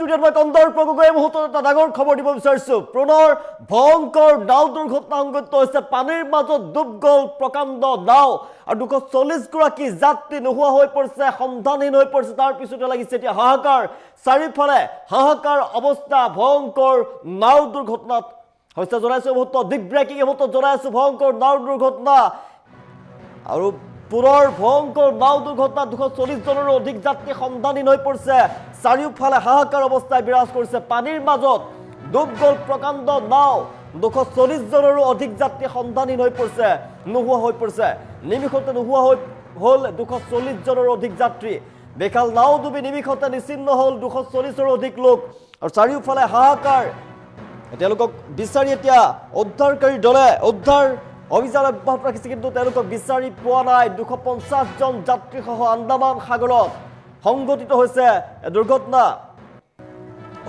ষ্টুডিঅ'ত মই কন্দৰ্প গগৈ মুহূৰ্তত এটা ডাঙৰ খবৰ দিব বিচাৰিছোঁ। পুনৰ ভয়ংকৰ নাও দুৰ্ঘটনা সংঘটিত হৈছে। পানীৰ মাজত ডুব গ'ল প্ৰকাণ্ড নাও আৰু 240গৰাকী যাত্ৰী নোহোৱা হৈ পৰিছে, সন্ধানহীন হৈ পৰিছে। তাৰ পিছতে লাগিছে এতিয়া হাহাকাৰ, চাৰিওফালে হাহাকাৰ অৱস্থা। ভয়ংকৰ নাও দুৰ্ঘটনাত হৈছে জনাইছোঁ মুহূৰ্ত, দিগ ব্ৰেকিং মুহূৰ্তত জনাইছোঁ ভয়ংকৰ নাও দুৰ্ঘটনা। আৰু পুনৰ ভয়ংকৰ নাও দুৰ্ঘটনা, 240 জনৰো অধিক যাত্ৰী সন্ধানহীন হৈ পৰিছে। চাৰিওফালে হাহাকাৰ অৱস্থাই বিৰাজ কৰিছে। পানীৰ মাজত ডুব গ'ল প্ৰকাণ্ড নাও, 240 জনৰো অধিক যাত্ৰী সন্ধানহীন হৈ পৰিছে, নোহোৱা হৈ পৰিছে। নিমিষতে নোহোৱা হৈ হ'ল 240 জনৰো অধিক যাত্ৰী। বেকাল নাও ডুবি নিমিষতে নিচিন্ন হ'ল 240ৰো অধিক লোক আৰু চাৰিওফালে হাহাকাৰ। তেওঁলোকক বিচাৰি এতিয়া উদ্ধাৰকাৰী দলে উদ্ধাৰ অভিযান অব্যাহত ৰাখিছে, কিন্তু তেওঁলোকক বিচাৰি পোৱা নাই। 250 জন যাত্ৰীসহ আন্দামান সাগৰত সংঘটিত হৈছে দুৰ্ঘটনা।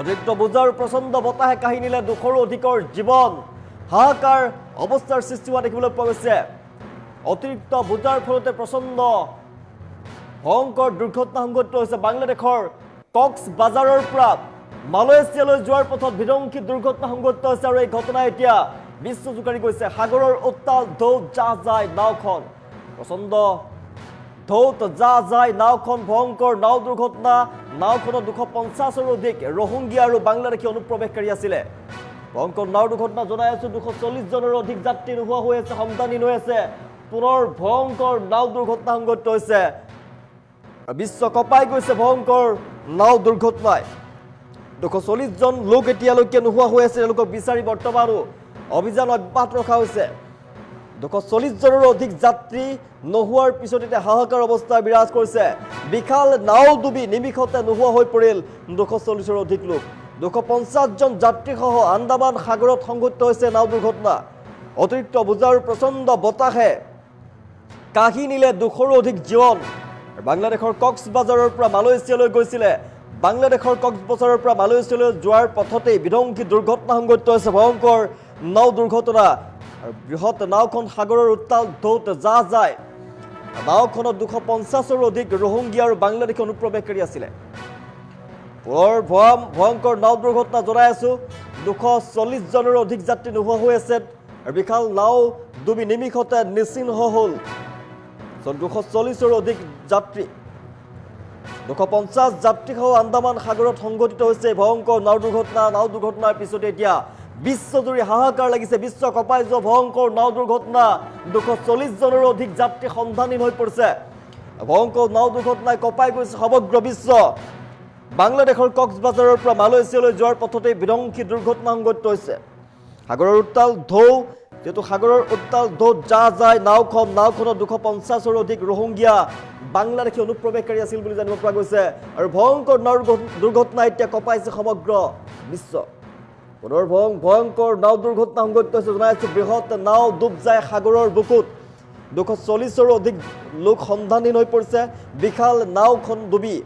অতিৰিক্ত বোজাৰ প্ৰচণ্ড বতাহে কাঢ়ি নিলে 200ৰো অধিকৰ জীৱন। হাহাকাৰ অৱস্থাৰ সৃষ্টি হোৱা দেখিবলৈ পোৱা গৈছে। অতিৰিক্ত বোজাৰ ফলতে প্ৰচণ্ড ভয়ংকৰ দুৰ্ঘটনা সংঘটিত হৈছে। বাংলাদেশৰ কক্সবাজাৰৰ পৰা মালয়েছিয়ালৈ যোৱাৰ পথত বিধ্বংসী দুৰ্ঘটনা সংঘটিত হৈছে আৰু এই ঘটনা এতিয়া বিশ্ব জোকাৰি গৈছে। সাগৰৰ উত্তাল ঢৌত যা যায় নাওখন, প্ৰচণ্ড ঢৌত যা যায় নাওখন। ভয়ংকৰ নাও দুৰ্ঘটনা। নাওখনত 250ৰো অধিক ৰোহিংগীয়া আৰু বাংলাদেশী অনুপ্ৰৱেশকাৰী আছিলে। ভয়ংকৰ নাও দুৰ্ঘটনা জনাই আছোঁ। 240 জনৰো অধিক যাত্ৰী নোহোৱা হৈ আছে, সন্ধানহীন হৈ আছে। পুনৰ ভয়ংকৰ নাও দুৰ্ঘটনা সংঘটিত হৈছে। বিশ্ব কঁপাই গৈছে ভয়ংকৰ নাও দুৰ্ঘটনাই। 240 জন লোক এতিয়ালৈকে নোহোৱা হৈ আছে, তেওঁলোকক বিচাৰি বৰ্তমানো অভিযান অব্যাহত ৰখা হৈছে। 240 জনৰো অধিক যাত্ৰী নোহোৱাৰ পিছত এতিয়া হাহাকাৰ অৱস্থা বিৰাজ কৰিছে। বিশাল নাও ডুবি নিমিষতে নোহোৱা হৈ পৰিল 240ৰো অধিক লোক। 250 জন যাত্ৰীসহ আন্দামান সাগৰত সংঘটিত হৈছে নাও দুৰ্ঘটনা। অতিৰিক্ত বোজাৰ প্ৰচণ্ড বতাহে কাঢ়ি নিলে 200ৰো অধিক জীৱন। বাংলাদেশৰ কক্সবাজাৰৰ পৰা মালয়েছিয়ালৈ গৈছিলে। বাংলাদেশৰ কক্সবাজাৰৰ পৰা মালয়েছিয়ালৈ যোৱাৰ পথতেই বিধ্বংসী দুৰ্ঘটনা সংঘটিত হৈছে। ভয়ংকৰ নাও দুৰ্ঘটনা আৰু বৃহৎ নাওখন সাগৰৰ উত্তাল ঢৌত যা যায়। নাওখনত 250ৰো অধিক ৰোহিংগীয়া আৰু বাংলাদেশী অনুপ্ৰৱেশকাৰী আছিলে। পুনৰ ভয়ংকৰ নাও দুৰ্ঘটনা জনাই আছোঁ। 240 জনৰো অধিক যাত্ৰী নোহোৱা হৈ আছে আৰু বিশাল নাও ডুবি নিমিষতে নিচিন্ন হ'ল 240ৰো অধিক যাত্ৰী। 250 যাত্ৰীসহ আন্দামান সাগৰত সংঘটিত হৈছে ভয়ংকৰ নাও দুৰ্ঘটনা। নাও দুৰ্ঘটনাৰ পিছতে এতিয়া বিশ্বজুৰি হাহাকাৰ লাগিছে। বিশ্ব কঁপাই যোৱা ভয়ংকৰ নাও দুৰ্ঘটনা। 240 জনৰো অধিক যাত্ৰী সন্ধানহীন হৈ পৰিছে। ভয়ংকৰ নাও দুৰ্ঘটনাই কঁপাই গৈছে সমগ্ৰ বিশ্ব। বাংলাদেশৰ কক্সবাজাৰৰ পৰা মালয়েছিয়ালৈ যোৱাৰ পথতেই বিধ্বংসী দুৰ্ঘটনা সংঘটিত হৈছে। সাগৰৰ উত্তাল ঢৌ, যিহেতু সাগৰৰ উত্তাল ঢৌত যা যায় নাওখনত 250ৰো অধিক ৰোহিংগীয়া বাংলাদেশী অনুপ্ৰৱেশকাৰী আছিল বুলি জানিব পৰা গৈছে। আৰু ভয়ংকৰ নাও দুৰ্ঘটনা এতিয়া কঁপাইছে সমগ্ৰ বিশ্ব। পুনৰ ভয়ংকৰ নাও দুৰ্ঘটনা সংঘটিত হৈছে জনাই আছোঁ। বৃহৎ নাও ডুব যায় সাগৰৰ বুকুত। 240ৰো অধিক লোক সন্ধানহীন হৈ পৰিছে। বিশাল নাওখন ডুবি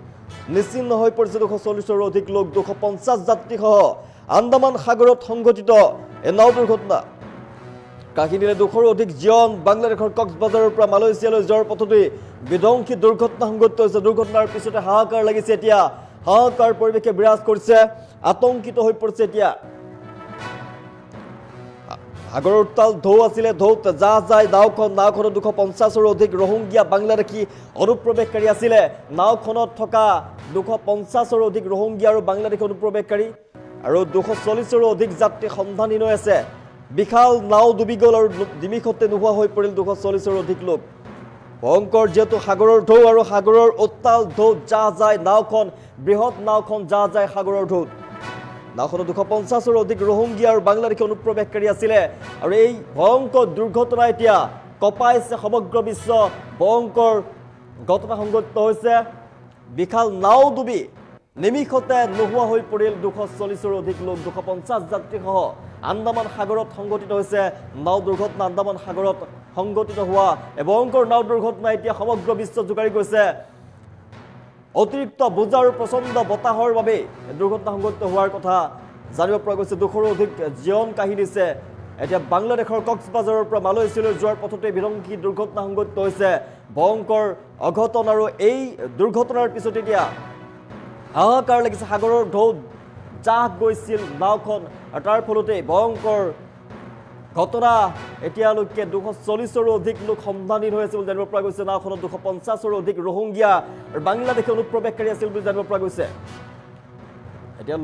নিচিন্ন হৈ পৰিছে 240ৰো অধিক লোক। 250 যাত্ৰীসহ আন্দামান সাগৰত সংঘটিত এই নাও দুৰ্ঘটনা কাঢ়ি নিলে 200ৰো অধিক জীৱন। বাংলাদেশৰ কক্সবাজাৰৰ পৰা মালয়েছিয়ালৈ যোৱাৰ পথতেই বিধ্বংসী দুৰ্ঘটনা সংঘটিত হৈছে। দুৰ্ঘটনাৰ পিছতে হাহাকাৰ লাগিছে। এতিয়া হাহাকাৰ পৰিৱেশে বিৰাজ কৰিছে, আতংকিত হৈ পৰিছে। এতিয়া সাগৰৰ উত্তাল ঢৌ আছিলে, ঢৌত যা যায় নাওখনত 250ৰো অধিক ৰোহিংগীয়া বাংলাদেশী অনুপ্ৰৱেশকাৰী আছিলে। নাওখনত থকা 250ৰো অধিক ৰোহিংগীয়া আৰু বাংলাদেশী অনুপ্ৰৱেশকাৰী আৰু 240ৰো অধিক যাত্ৰী সন্ধানহীন হৈ আছে। বিশাল নাও ডুবি গ'ল আৰু নিমিষতে নোহোৱা হৈ পৰিল 240ৰো অধিক লোক। ভয়ংকৰ যিহেতু সাগৰৰ ঢৌ আৰু সাগৰৰ উত্তাল ঢৌত যা যায় নাওখন, বৃহৎ নাওখন যা যায় সাগৰৰ ঢৌত। নাওখনত 250ৰো অধিক ৰোহিংগীয়া আৰু বাংলাদেশী অনুপ্ৰৱেশকাৰী আছিলে আৰু এই ভয়ংকৰ দুৰ্ঘটনা এতিয়া কঁপাইছে সমগ্ৰ বিশ্ব। ভয়ংকৰ ঘটনা সংঘটিত হৈছে। বিশাল নাও ডুবি নিমিষতে নোহোৱা হৈ পৰিল 240ৰো অধিক লোক। 250 যাত্ৰীসহ আন্দামান সাগৰত সংঘটিত হৈছে নাও দুৰ্ঘটনা। আন্দামান সাগৰত সংঘটিত হোৱা এই ভয়ংকৰ নাও দুৰ্ঘটনা এতিয়া সমগ্ৰ বিশ্ব জোকাৰি গৈছে। অতিৰিক্ত বোজাৰ প্ৰচণ্ড বতাহৰ বাবে দুৰ্ঘটনা সংঘটিত হোৱাৰ কথা জানিব পৰা গৈছে। 200ৰো অধিক জীৱন কাঢ়ি নিছে। এতিয়া বাংলাদেশৰ কক্সবাজাৰৰ পৰা মালয়েছিয়ালৈ যোৱাৰ পথতে বিধ্বংসী দুৰ্ঘটনা সংঘটিত হৈছে। ভয়ংকৰ অঘটন আৰু এই দুৰ্ঘটনাৰ পিছত এতিয়া হাহাকাৰ লাগিছে। সাগৰৰ ঢৌ জাহ গৈছিল নাওখন আৰু তাৰ ফলতে ভয়ংকৰ ঘটনা এতিয়ালৈকে 240ৰো অধিক লোক সন্ধানহীন হৈ আছে বুলি জানিব পৰা গৈছে নাওখনত 250ৰো অধিক ৰোহিংগীয়া আৰু বাংলাদেশী অনুপ্ৰৱেশকাৰী আছিল বুলি জানিব পৰা গৈছে এতিয়া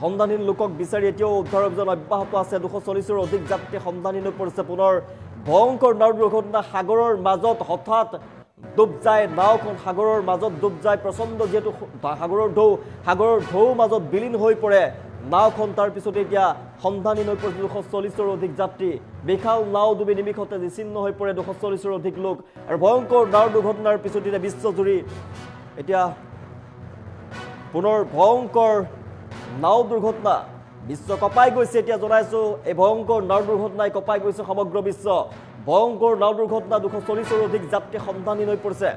সন্ধানহীন লোকক বিচাৰি এতিয়াও উদ্ধাৰ অভিযান অব্যাহত আছে 240ৰো অধিক যাত্ৰী সন্ধানহীন হৈ পৰিছে পুনৰ ভয়ংকৰ নাও দুৰ্ঘটনা সাগৰৰ মাজত হঠাৎ ডুব যায় নাওখন সাগৰৰ মাজত ডুব যায় প্ৰচণ্ড যেহেতু সাগৰৰ ঢৌ মাজত বিলীন হৈ পৰে নাওখন তাৰ পিছতে এতিয়া সন্ধানহীন হৈ পৰিছে 240ৰো অধিক যাত্ৰী বিশাল নাও ডুবি নিমিষতে বিচ্ছিন্ন হৈ পৰে 240ৰো অধিক লোক আৰু ভয়ংকৰ নাও দুৰ্ঘটনাৰ পিছতে এতিয়া বিশ্বজুৰি এতিয়া পুনৰ ভয়ংকৰ নাও দুৰ্ঘটনা বিশ্ব কঁপাই গৈছে এতিয়া জনাইছো এই ভয়ংকৰ নাও দুৰ্ঘটনাই কঁপাই গৈছে সমগ্ৰ বিশ্ব ভয়ংকৰ নাও দুৰ্ঘটনা 240ৰো অধিক যাত্ৰী সন্ধানহীন হৈ পৰিছে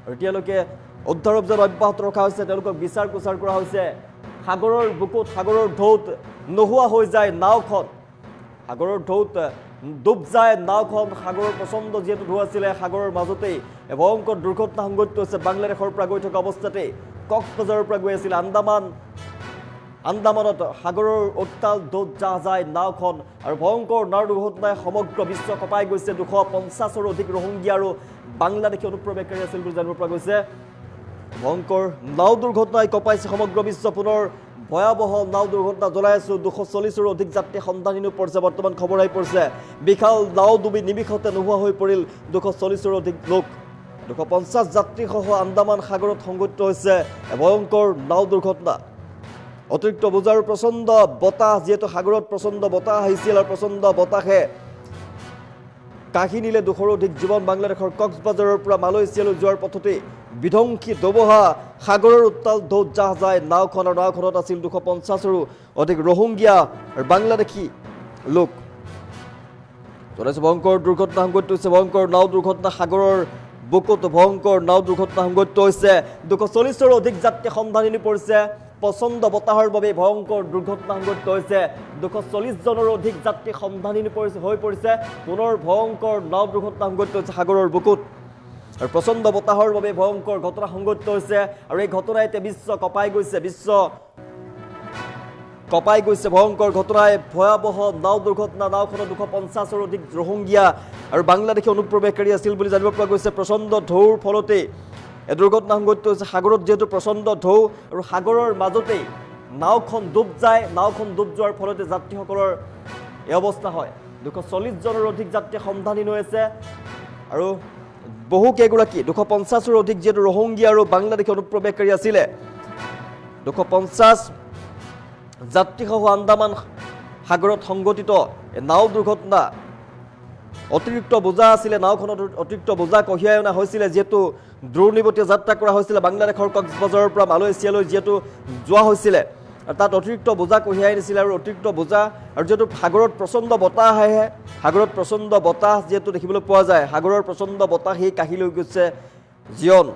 আৰু এতিয়ালৈকে উদ্ধাৰ অভিযান অব্যাহত ৰখা হৈছে তেওঁলোকক বিচাৰ কুচাৰ কৰা হৈছে সাগৰৰ বুকুত সাগৰৰ ঢৌত নোহোৱা হৈ যায় নাওখন সাগৰৰ ঢৌত ডুব যায় নাওখন সাগৰৰ প্ৰচণ্ড যেহেতু ঢৌ আছিলে সাগৰৰ মাজতেই ভয়ংকৰ দুৰ্ঘটনা সংঘটিত হৈছে বাংলাদেশৰ পৰা গৈ থকা অৱস্থাতে কক্সবাজাৰৰ পৰা গৈ আছিল আন্দামানত সাগৰৰ উত্তাল ঢৌত জাহ যায় নাওখন আৰু ভয়ংকৰ নাও দুৰ্ঘটনাই সমগ্ৰ বিশ্ব কঁপাই গৈছে 250ৰো অধিক ৰোহিংগীয়া আৰু বাংলাদেশী অনুপ্ৰৱেশকাৰী আছিল বুলি জানিব পৰা গৈছে ভয়ংকৰ নাও দুৰ্ঘটনাই কঁপাইছে সমগ্ৰ বিশ্ব পুনৰ ভয়াৱহ নাও দুৰ্ঘটনা জনাই আছো 240ৰো অধিক যাত্ৰী সন্ধানহীন হৈ পৰিছে বৰ্তমান খবৰ আহি পৰিছে বিশাল নাও ডুবি নিমিষতে নোহোৱা হৈ পৰিল 240ৰো অধিক লোক 250 যাত্ৰীসহ আন্দামান সাগৰত সংঘটিত হৈছে ভয়ংকৰ নাও দুৰ্ঘটনা অতিৰিক্ত বোজাৰ প্ৰচণ্ড বতাহ যেহেতু সাগৰত প্ৰচণ্ড বতাহ আহিছিল আৰু প্ৰচণ্ড বতাহে কাঢ়ি নিলে 200ৰো অধিক জীৱন বাংলাদেশৰ কক্সবাজাৰৰ পৰা মালয়েছিয়ালৈ যোৱাৰ পথতে বিধ্বংসী দবহা সাগৰৰ উত্তাল ঢৌত জাহ যায় নাওখন আৰু নাওখনত আছিল 250ৰো অধিক ৰোহিংগীয়া আৰু বাংলাদেশী লোক জনাইছে ভয়ংকৰ দুৰ্ঘটনা সংঘটিত হৈছে ভয়ংকৰ নাও দুৰ্ঘটনা সাগৰৰ বুকুত ভয়ংকৰ নাও দুৰ্ঘটনা সংঘটিত হৈছে 240ৰো অধিক যাত্ৰী সন্ধানহীন হৈ পৰিছে প্ৰচণ্ড বতাহৰ বাবে ভয়ংকৰ দুৰ্ঘটনা সংঘটিত হৈছে 240জনৰো অধিক যাত্ৰী সন্ধানহীন হৈ পৰিছে পুনৰ ভয়ংকৰ নাও দুৰ্ঘটনা সংঘটিত হৈছে সাগৰৰ বুকুত আৰু প্ৰচণ্ড বতাহৰ বাবে ভয়ংকৰ ঘটনা সংঘটিত হৈছে আৰু এই ঘটনাই এতিয়া বিশ্ব কঁপাই গৈছে ভয়ংকৰ ঘটনাই ভয়াৱহ নাও দুৰ্ঘটনা নাওখনত 250ৰো অধিক ৰোহিংগীয়া আৰু বাংলাদেশী অনুপ্ৰৱেশকাৰী আছিল বুলি জানিব পৰা গৈছে প্ৰচণ্ড ঢৌৰ ফলতে এই দুৰ্ঘটনা সংঘটিত হৈছে সাগৰত যেহেতু প্ৰচণ্ড ঢৌ আৰু সাগৰৰ মাজতেই নাওখন ডুব যায় নাওখন ডুব যোৱাৰ ফলতে যাত্ৰীসকলৰ এই অৱস্থা হয় 240জনৰ অধিক যাত্ৰী সন্ধানহীন হৈ আছে আৰু বহু কেইগৰাকী 250ৰো অধিক যেহেতু ৰোহিংগীয়া আৰু বাংলাদেশী অনুপ্ৰৱেশকাৰী আছিলে 250 যাত্ৰীসহ আন্দামান সাগৰত সংঘটিত নাও দুৰ্ঘটনা অতিৰিক্ত বোজা আছিলে নাওখনত অতিৰিক্ত বোজা কঢ়িয়াই অনা হৈছিলে যেহেতু দূৰনিৱতীয়া যাত্ৰা কৰা হৈছিলে বাংলাদেশৰ কক্সবাজাৰৰ পৰা মালয়েছিয়ালৈ যেহেতু যোৱা হৈছিলে তাত অতিৰিক্ত বোজা কঢ়িয়াই নিছিলে আৰু অতিৰিক্ত বোজা আৰু যেহেতু সাগৰত প্ৰচণ্ড বতাহ আহে সাগৰত প্ৰচণ্ড বতাহ যেহেতু দেখিবলৈ পোৱা যায় সাগৰৰ প্ৰচণ্ড বতাহেই কাঢ়ি লৈ গৈছে জীৱন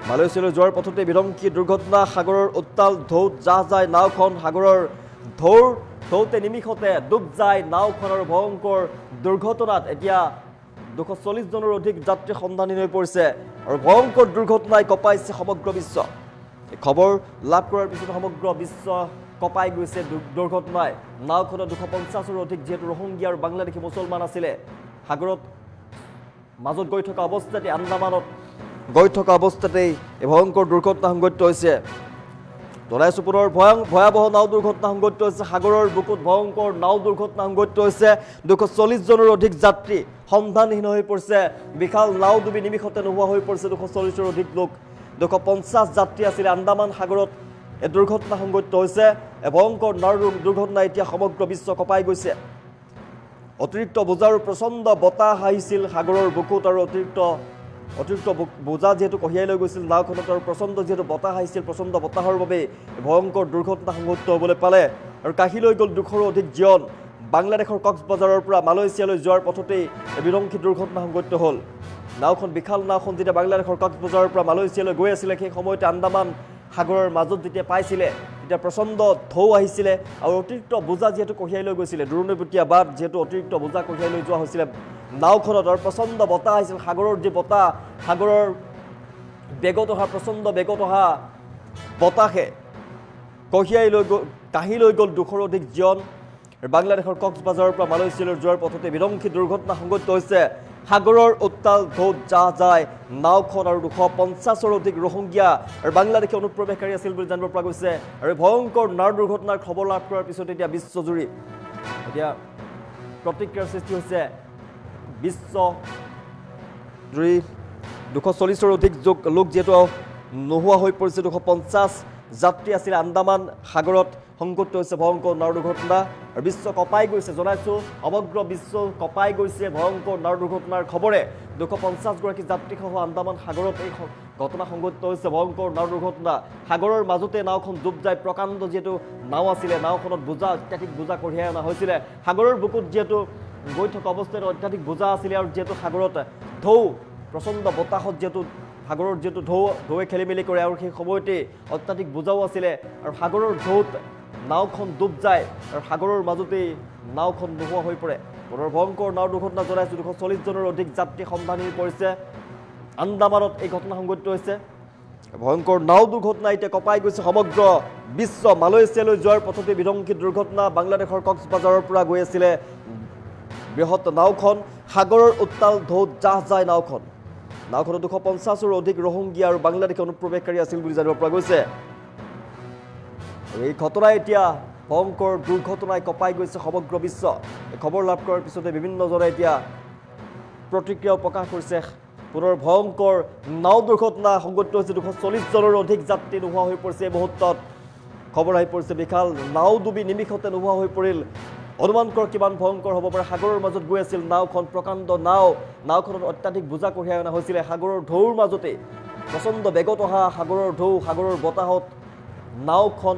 মালয়েছিয়ালৈ যোৱাৰ পথতে বিধ্বংসী দুৰ্ঘটনা সাগৰৰ উত্তাল ঢৌত জাহ যায় নাওখন সাগৰৰ ঢৌতে নিমিষতে ডুব যায় নাওখন আৰু ভয়ংকৰ দুৰ্ঘটনাত এতিয়া 240জনৰ অধিক যাত্ৰী সন্ধানহীন হৈ পৰিছে আৰু ভয়ংকৰ দুৰ্ঘটনাই কঁপাইছে সমগ্ৰ বিশ্ব এই খবৰ লাভ কৰাৰ পিছত সমগ্ৰ বিশ্ব কঁপাই গৈছে দুৰ্ঘটনাই নাওখনত 250ৰো অধিক যেহেতু ৰোহিংগীয়া আৰু বাংলাদেশী মুছলমান আছিলে সাগৰত মাজত গৈ থকা অৱস্থাতে আন্দামানত গৈ থকা অৱস্থাতেই এই ভয়ংকৰ দুৰ্ঘটনা সংঘটিত হৈছে জনাইছো পুনৰ ভয়াৱহ নাও দুৰ্ঘটনা সংঘটিত হৈছে সাগৰৰ বুকুত ভয়ংকৰ নাও দুৰ্ঘটনা সংঘটিত হৈছে 240জনৰ অধিক যাত্ৰী সন্ধানহীন হৈ পৰিছে বিশাল নাও ডুবি নিমিষতে নোহোৱা হৈ পৰিছে 240ৰো অধিক লোক 250 যাত্ৰী আছিলে আন্দামান সাগৰত এই দুৰ্ঘটনা সংঘটিত হৈছে এই ভয়ংকৰ নাও দুৰ্ঘটনা এতিয়া সমগ্ৰ বিশ্ব কঁপাই গৈছে অতিৰিক্ত বোজাৰ প্ৰচণ্ড বতাহ আহিছিল সাগৰৰ বুকুত আৰু অতিৰিক্ত বোজা যেহেতু কঢ়িয়াই লৈ গৈছিল নাওখনত আৰু প্ৰচণ্ড যেহেতু বতাহ আহিছিল প্ৰচণ্ড বতাহৰ বাবে ভয়ংকৰ দুৰ্ঘটনা সংঘটিত হ'বলৈ পালে আৰু কাঢ়ি লৈ গ'ল 200ৰো অধিক জীৱন বাংলাদেশৰ কক্সবাজাৰৰ পৰা মালয়েছিয়ালৈ যোৱাৰ পথতেই বিধ্বংসী দুৰ্ঘটনা সংঘটিত হ'ল নাওখন বিশাল নাওখন যেতিয়া বাংলাদেশৰ কক্সবাজাৰৰ পৰা মালয়েছিয়ালৈ গৈ আছিলে সেই সময়তে আন্দামান সাগৰৰ মাজত যেতিয়া পাইছিলে তেতিয়া প্ৰচণ্ড ঢৌ আহিছিলে আৰু অতিৰিক্ত বোজা যেহেতু কঢ়িয়াই লৈ গৈছিলে দূৰণিবতীয়া বাট যেহেতু অতিৰিক্ত বোজা কঢ়িয়াই লৈ যোৱা হৈছিলে নাওখনত আৰু প্ৰচণ্ড বতাহ আহিছিল সাগৰৰ যি বতাহ সাগৰৰ বেগত অহা প্ৰচণ্ড বেগত অহা বতাহে কঢ়িয়াই লৈ গ'ল কাঢ়ি লৈ গ'ল 200ৰ অধিক জীৱন বাংলাদেশৰ কক্সবাজাৰৰ পৰা মালয়েছিয়ালৈ যোৱাৰ পথতে বিধ্বংসী দুৰ্ঘটনা সংঘটিত হৈছে সাগৰৰ উত্তাল ঢৌত জাহ যায় নাওখন আৰু 250ৰ অধিক ৰোহিংগীয়া আৰু বাংলাদেশী অনুপ্ৰৱেশকাৰী আছিল বুলি জানিব পৰা গৈছে আৰু ভয়ংকৰ নাও দুৰ্ঘটনাৰ খবৰ লাভ কৰাৰ পিছত এতিয়া বিশ্বজুৰি এতিয়া প্ৰতিক্ৰিয়াৰ সৃষ্টি হৈছে বিশ্বজুৰি 240ৰ অধিক লোক যিহেতু নোহোৱা হৈ পৰিছে 250 যাত্ৰী আছিল আন্দামান সাগৰত সংঘটিত হৈছে ভয়ংকৰ নাও দুৰ্ঘটনা আৰু বিশ্ব কঁপাই গৈছে জনাইছোঁ সমগ্ৰ বিশ্ব কঁপাই গৈছে ভয়ংকৰ নাও দুৰ্ঘটনাৰ খবৰে 250গৰাকী যাত্ৰীসহ আন্দামান সাগৰত এই ঘটনা সংঘটিত হৈছে ভয়ংকৰ নাও দুৰ্ঘটনা সাগৰৰ মাজতে নাওখন ডুব যায় প্ৰকাণ্ড যিহেতু নাও আছিলে নাওখনত বোজা অত্যাধিক বোজা কঢ়িয়াই অনা হৈছিলে সাগৰৰ বুকুত যিহেতু গৈ থকা অৱস্থাত অত্যাধিক বোজা আছিলে আৰু যিহেতু সাগৰত ঢৌ প্ৰচণ্ড বতাহত যিহেতু সাগৰৰ যিহেতু ঢৌৱে খেলি মেলি কৰে আৰু সেই সময়তে অত্যাধিক বোজাও আছিলে আৰু সাগৰৰ ঢৌত নাওখন ডুব যায় আৰু সাগৰৰ মাজতেই নাওখন নোহোৱা হৈ পৰে পুনৰ ভয়ংকৰ নাও দুৰ্ঘটনা জনাইছোঁ 240জনৰ অধিক যাত্ৰী সন্ধানহীন পৰিছে আন্দামানত এই ঘটনা সংঘটিত হৈছে ভয়ংকৰ নাও দুৰ্ঘটনা এতিয়া কঁপাই গৈছে সমগ্ৰ বিশ্ব মালয়েছিয়ালৈ যোৱাৰ পথতে বিধ্বংসী দুৰ্ঘটনা বাংলাদেশৰ কক্সবাজাৰৰ পৰা গৈ আছিলে বৃহৎ নাওখন সাগৰৰ উত্তাল ঢৌত জাহ যায় নাওখনত 250ৰ অধিক ৰোহিংগীয়া আৰু বাংলাদেশী অনুপ্ৰৱেশকাৰী আছিল বুলি জানিব পৰা গৈছে এই ঘটনাই এতিয়া ভয়ংকৰ দুৰ্ঘটনাই কঁপাই গৈছে সমগ্ৰ বিশ্ব এই খবৰ লাভ কৰাৰ পিছতে বিভিন্নজনে এতিয়া প্ৰতিক্ৰিয়াও প্ৰকাশ কৰিছে পুনৰ ভয়ংকৰ নাও দুৰ্ঘটনা সংঘটিত হৈছে 240জনৰ অধিক যাত্ৰী নোহোৱা হৈ পৰিছে এই মুহূৰ্তত খবৰ আহি পৰিছে বিশাল নাও ডুবি নিমিষতে নোহোৱা হৈ পৰিল অনুমান কৰ কিমান ভয়ংকৰ হ'ব পাৰে সাগৰৰ মাজত গৈ আছিল নাওখন প্ৰকাণ্ড নাওখনত অত্যাধিক বোজা কঢ়িয়াই অনা হৈছিলে সাগৰৰ ঢৌৰ মাজতে প্ৰচণ্ড বেগত অহা সাগৰৰ ঢৌ সাগৰৰ বতাহত নাওখন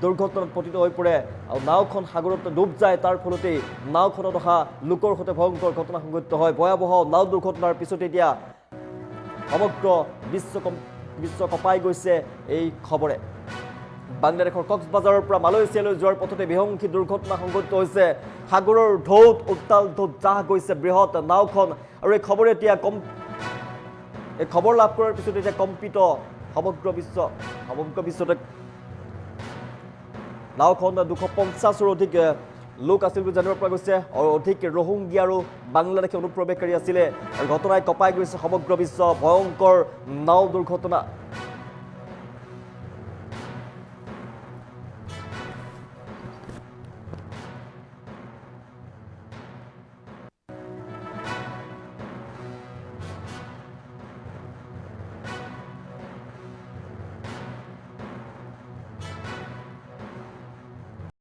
দুৰ্ঘটনাত পতিত হৈ পৰে আৰু নাওখন সাগৰত ডুব যায় তাৰ ফলতে নাওখনত অহা লোকৰ সৈতে ভয়ংকৰ ঘটনা সংঘটিত হয় ভয়াৱহ নাও দুৰ্ঘটনাৰ পিছতে এতিয়া সমগ্ৰ বিশ্ব কঁপাই গৈছে এই খবৰে বাংলাদেশৰ কক্সবাজাৰৰ পৰা মালয়েছিয়ালৈ যোৱাৰ পথতে বিধ্বংসী দুৰ্ঘটনা সংঘটিত হৈছে সাগৰৰ ঢৌত উত্তাল ঢৌত জাহ গৈছে বৃহৎ নাওখন আৰু এই খবৰে এতিয়া এই খবৰ লাভ কৰাৰ পিছত এতিয়া কম্পিত সমগ্ৰ বিশ্বতে নাওখন 250ৰ অধিক লোক আছিল বুলি জানিব পৰা গৈছে আৰু অধিক ৰোহিংগীয়া আৰু বাংলাদেশী অনুপ্ৰৱেশকাৰী আছিলে আৰু ঘটনাই কঁপাই গৈছে সমগ্ৰ বিশ্ব ভয়ংকৰ নাও দুৰ্ঘটনা